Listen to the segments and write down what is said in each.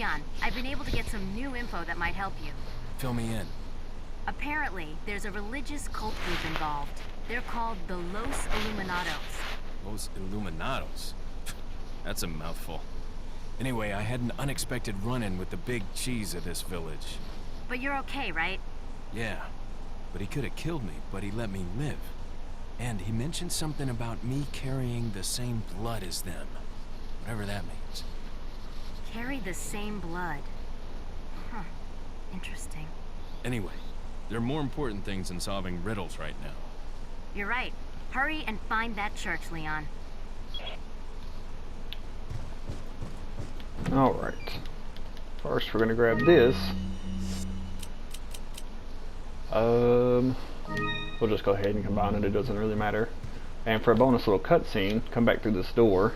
Leon, I've been able to get some new info that might help you. Fill me in. Apparently, there's a religious cult group involved. They're called the Los Illuminados. Los Illuminados? That's a mouthful. Anyway, I had an unexpected run-in with the big cheese of this village. But you're okay, right? Yeah, but he could have killed me, but he let me live. And he mentioned something about me carrying the same blood as them. Whatever that means. Carry the same blood. Huh. Interesting. Anyway, there are more important things than solving riddles right now. You're right. Hurry and find that church, Leon. Alright. First, we're gonna grab this. We'll just go ahead and combine it, it doesn't really matter. And for a bonus little cutscene, come back through this door.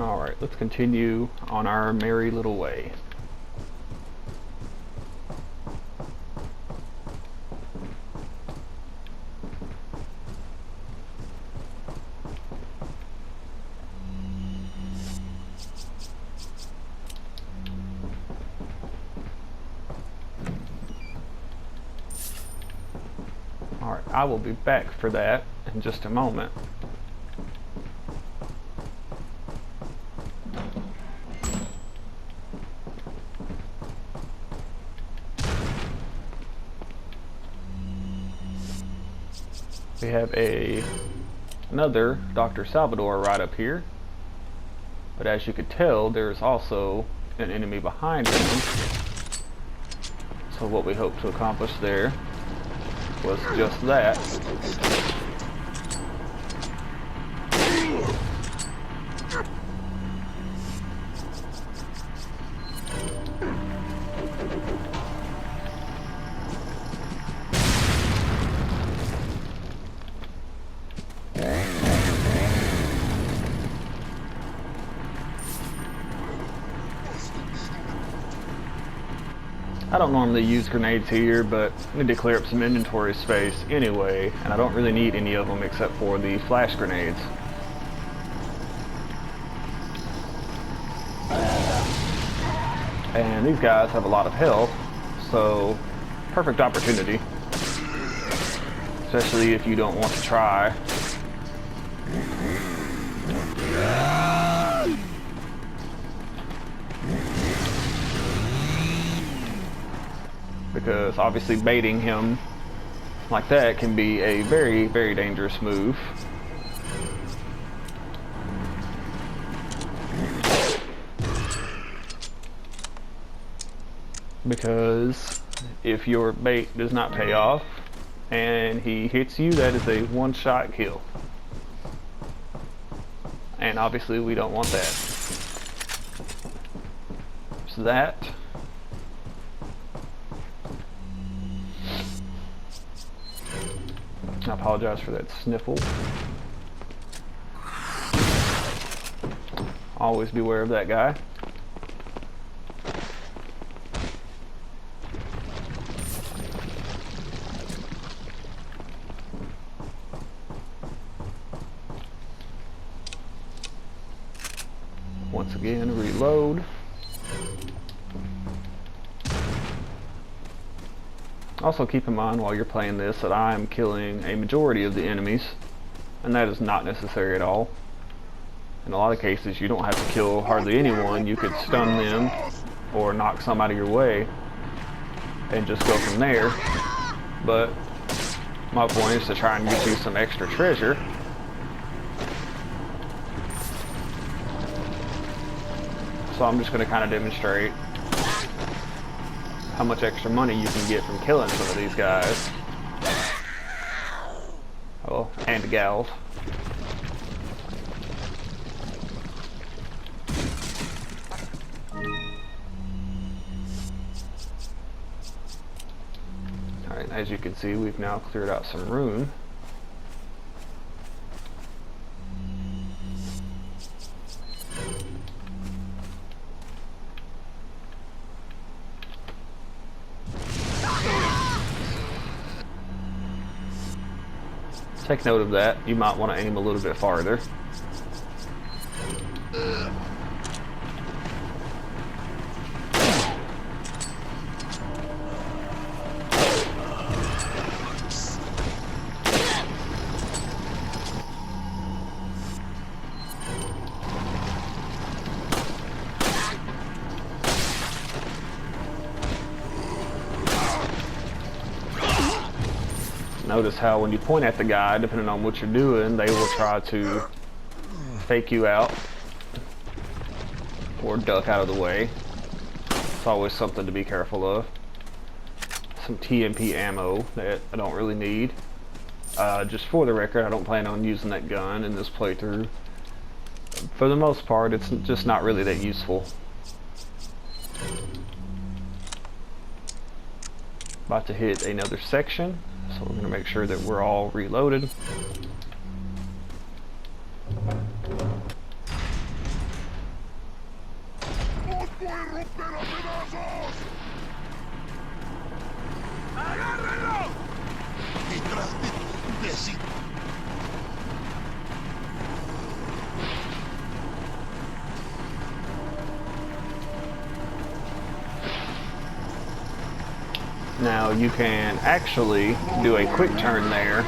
Alright, let's continue on our merry little way. Alright, I will be back for that in just a moment. We have another Dr. Salvador right up here, but as you could tell, there's also an enemy behind him. So what we hope to accomplish there was just that. I don't normally use grenades here, but I need to clear up some inventory space anyway, and I don't really need any of them except for the flash grenades. And these guys have a lot of health, so perfect opportunity. Especially if you don't want to try. Because obviously baiting him like that can be a very, very dangerous move. Because if your bait does not pay off and he hits you, that is a one-shot kill. And obviously we don't want that. So that. I apologize for that sniffle. Always beware of that guy. Once again, reload. Also keep in mind while you're playing this that I am killing a majority of the enemies, and that is not necessary at all. In a lot of cases you don't have to kill hardly anyone. You could stun them or knock some out of your way and just go from there. But my point is to try and get you some extra treasure. So I'm just going to kind of demonstrate. how much extra money you can get from killing some of these guys. Oh, and gals. Alright, as you can see, we've now cleared out some room. Take note of that. You might want to aim a little bit farther. Notice how when you point at the guy, depending on what you're doing, they will try to fake you out or duck out of the way. It's always something to be careful of. Some TMP ammo that I don't really need. Just for the record, I don't plan on using that gun in this playthrough. For the most part, it's just not really that useful. About to hit another section. So we're going to make sure that we're all reloaded. Now you can actually do a quick turn there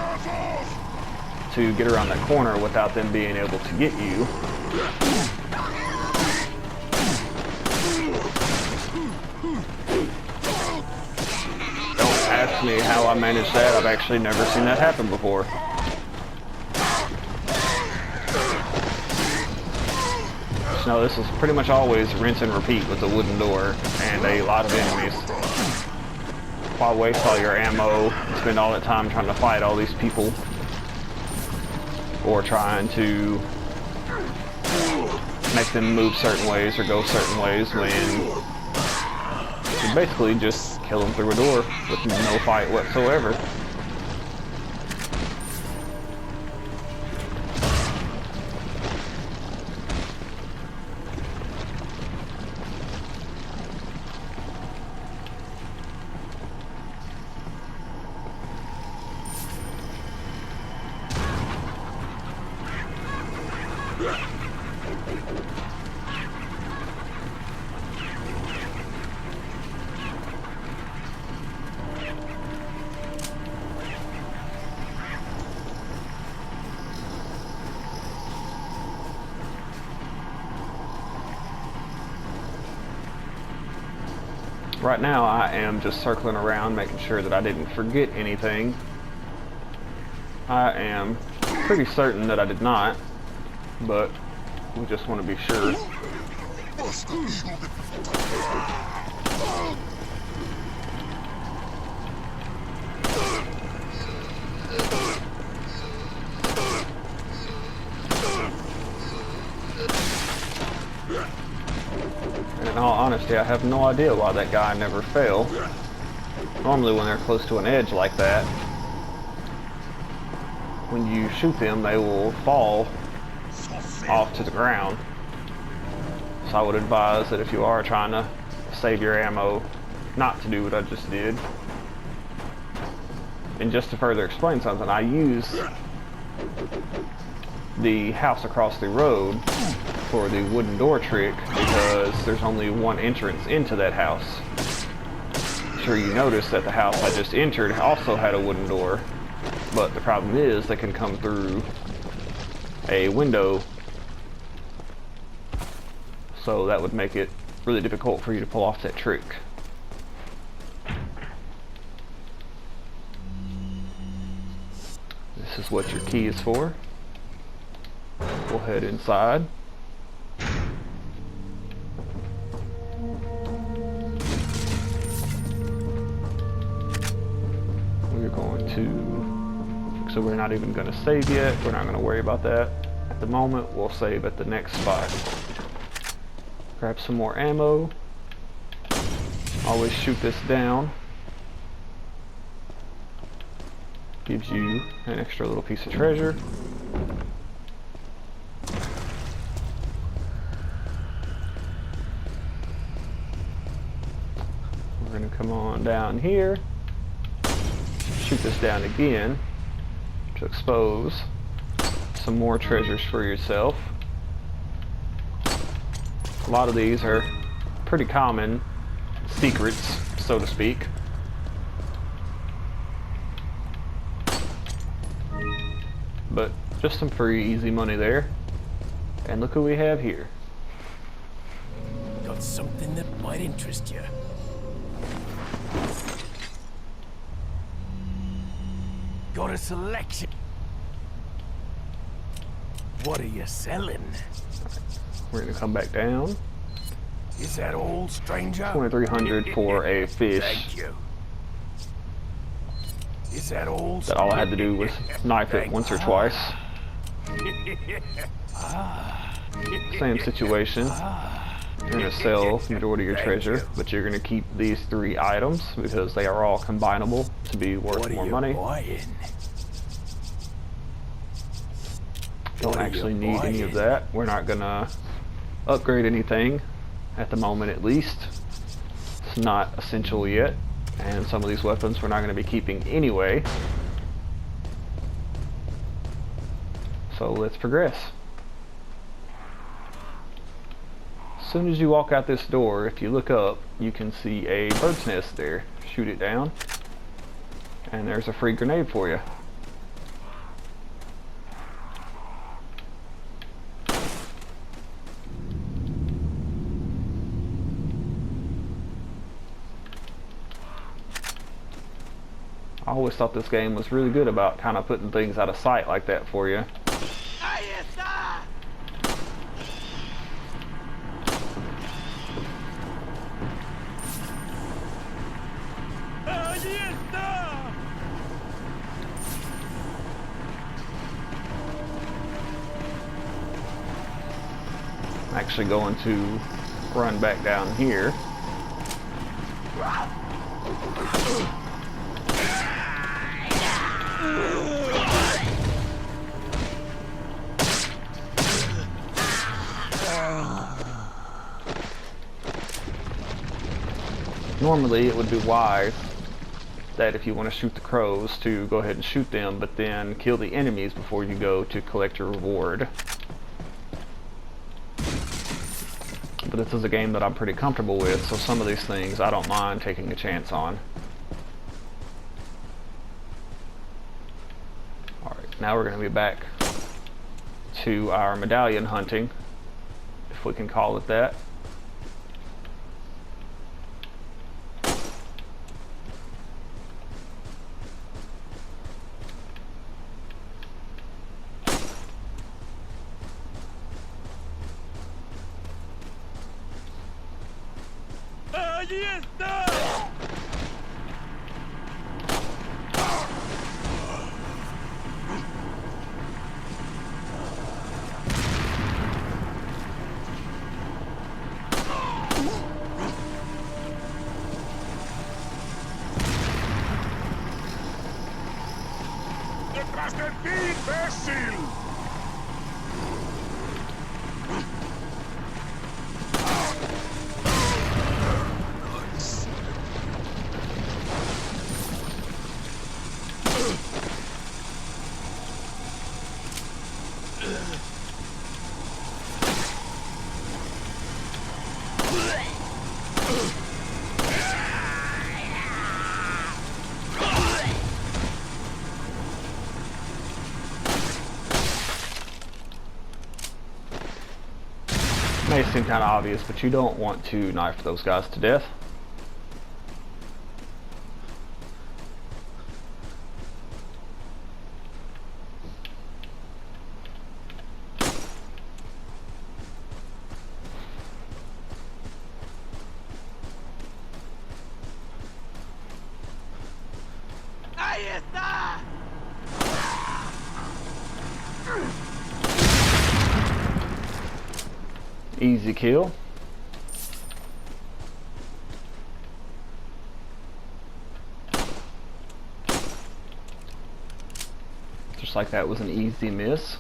to get around that corner without them being able to get you. Don't ask me how I managed that. I've actually never seen that happen before. No, this is pretty much always rinse and repeat with the wooden door and a lot of enemies. Why waste all your ammo and spend all that time trying to fight all these people, or trying to make them move certain ways or go certain ways when you basically just kill them through a door with no fight whatsoever. Right now I am just circling around making sure that I didn't forget anything. I am pretty certain that I did not, but we just want to be sure. In all honesty, I have no idea why that guy never fell. Normally when they're close to an edge like that, when you shoot them, they will fall off to the ground. So I would advise that if you are trying to save your ammo, not to do what I just did. And just to further explain something, I use the house across the road for the wooden door trick because there's only one entrance into that house. I'm sure you noticed that the house I just entered also had a wooden door, but the problem is they can come through a window, so that would make it really difficult for you to pull off that trick. This is what your key is for. We'll head inside. to, so we're not even going to save yet. We're not going to worry about that at the moment. We'll save at the next spot. Grab some more ammo. Always shoot this down. Gives you an extra little piece of treasure. We're going to come on down here. Shoot this down again to expose some more treasures for yourself. A lot of these are pretty common secrets, so to speak. But just some free, easy money there. And look who we have here. Got something that might interest you. Got a selection. What are you selling? We're gonna come back down. Is that all, stranger? 2,300 for a fish. Thank you. Is that all? That all I had to do was knife it once or twice. Same situation. You're gonna sell the majority of your treasure, but you're gonna keep these 3 items because they are all combinable to be worth more money. Don't actually need any of that. We're not gonna upgrade anything at the moment, at least. It's not essential yet, and some of these weapons we're not going to be keeping anyway. So let's progress. As soon as you walk out this door, if you look up, you can see a bird's nest there. Shoot it down, and there's a free grenade for you. I always thought this game was really good about kind of putting things out of sight like that for you. I'm actually going to run back down here. Normally it would be wise that if you want to shoot the crows to go ahead and shoot them, but then kill the enemies before you go to collect your reward. But this is a game that I'm pretty comfortable with, so some of these things I don't mind taking a chance on. Alright, now we're going to be back to our medallion hunting, if we can call it that. ¡Detrás de ti, imbécil! May seem kind of obvious, but you don't want to knife those guys to death. ¡Ahí Easy kill. Just like that was an easy miss.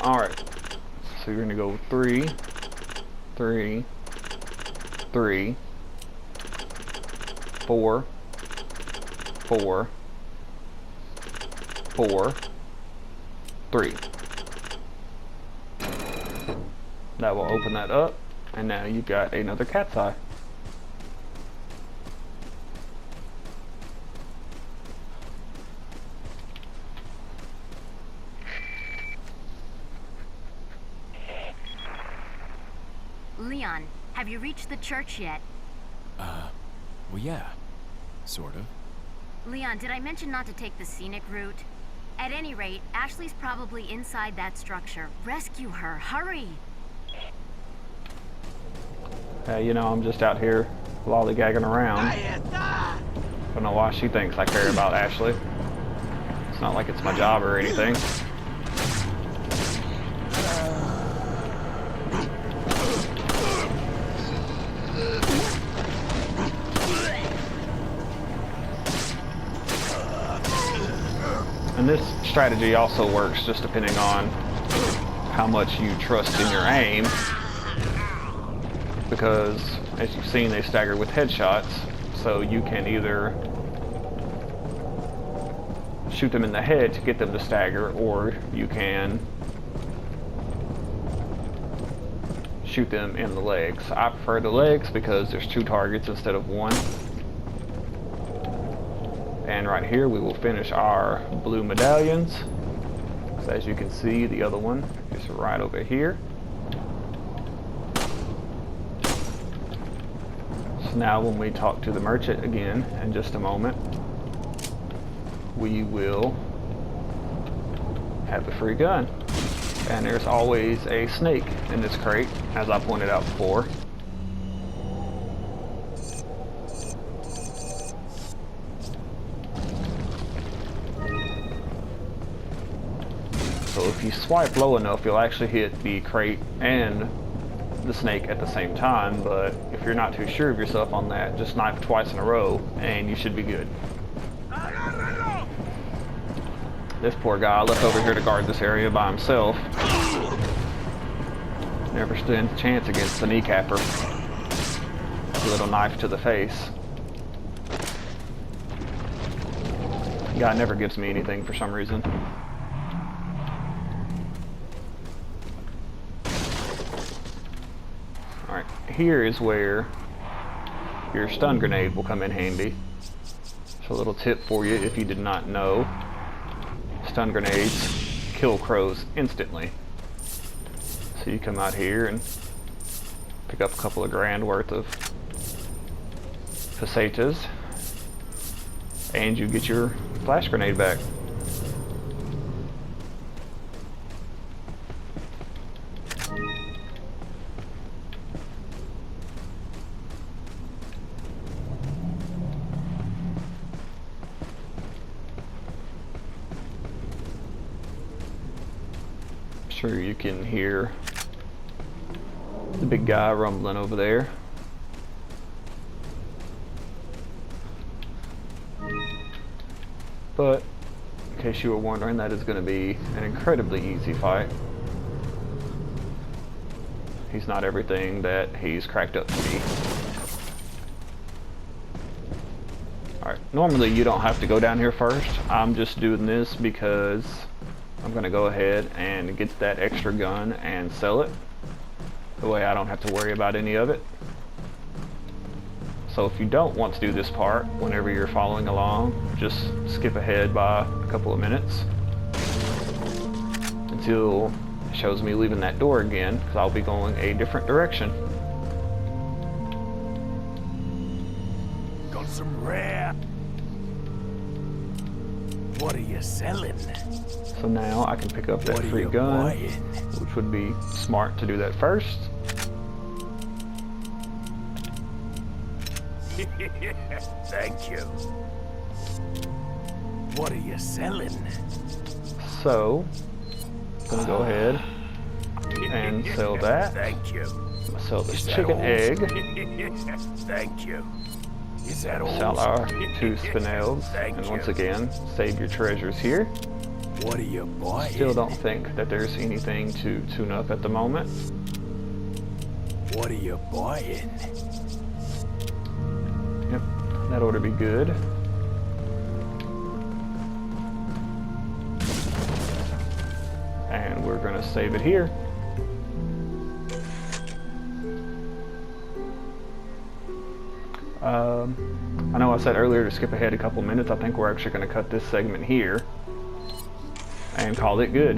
Alright. So you're gonna go 3, 3, 3, 4, 4, 4, 3. That will open that up, and now you've got another cat's eye. Leon, have you reached the church yet? Well, yeah. Sort of. Leon, did I mention not to take the scenic route? At any rate, Ashley's probably inside that structure. Rescue her, hurry! You know, I'm just out here lollygagging around. Don't know why she thinks I care about Ashley. It's not like it's my job or anything. And this strategy also works just depending on how much you trust in your aim, because as you've seen, they stagger with headshots, so you can either shoot them in the head to get them to stagger, or you can shoot them in the legs. I prefer the legs because there's 2 targets instead of 1. And right here we will finish our blue medallions. So as you can see, the other one is right over here. So now when we talk to the merchant again in just a moment, we will have a free gun. And there's always a snake in this crate, as I pointed out before. So if you swipe low enough, you'll actually hit the crate and the snake at the same time, but if you're not too sure of yourself on that, just snipe twice in a row and you should be good. This poor guy left over here to guard this area by himself. Never stood a chance against the kneecapper. A little knife to the face. The guy never gives me anything for some reason. Alright, here is where your stun grenade will come in handy. So a little tip for you if you did not know. Stun grenades kill crows instantly. So you come out here and pick up a couple of grand worth of pesetas, and you get your flash grenade back. Sure, you can hear the big guy rumbling over there. But in case you were wondering, that is going to be an incredibly easy fight. He's not everything that he's cracked up to be. Alright, normally you don't have to go down here first. I'm just doing this because I'm going to go ahead and get that extra gun and sell it. The way I don't have to worry about any of it. So if you don't want to do this part, whenever you're following along, just skip ahead by a couple of minutes until it shows me leaving that door again, because I'll be going a different direction. Got some rare. What are you selling? So now I can pick up that free gun, which would be smart to do that first. Thank you. What are you selling? So, gonna go ahead and sell that. Thank you. I'm gonna sell this Is that chicken all? egg. Thank you. Is that all? Sell our 2 spinels. Thank And once you. again, save your treasures here. What are you buying? Still don't think that there's anything to tune up at the moment. What are you buying? Yep, that ought to be good. And we're gonna save it here. I know I said earlier to skip ahead a couple minutes. I think we're actually gonna cut this segment here and call it good.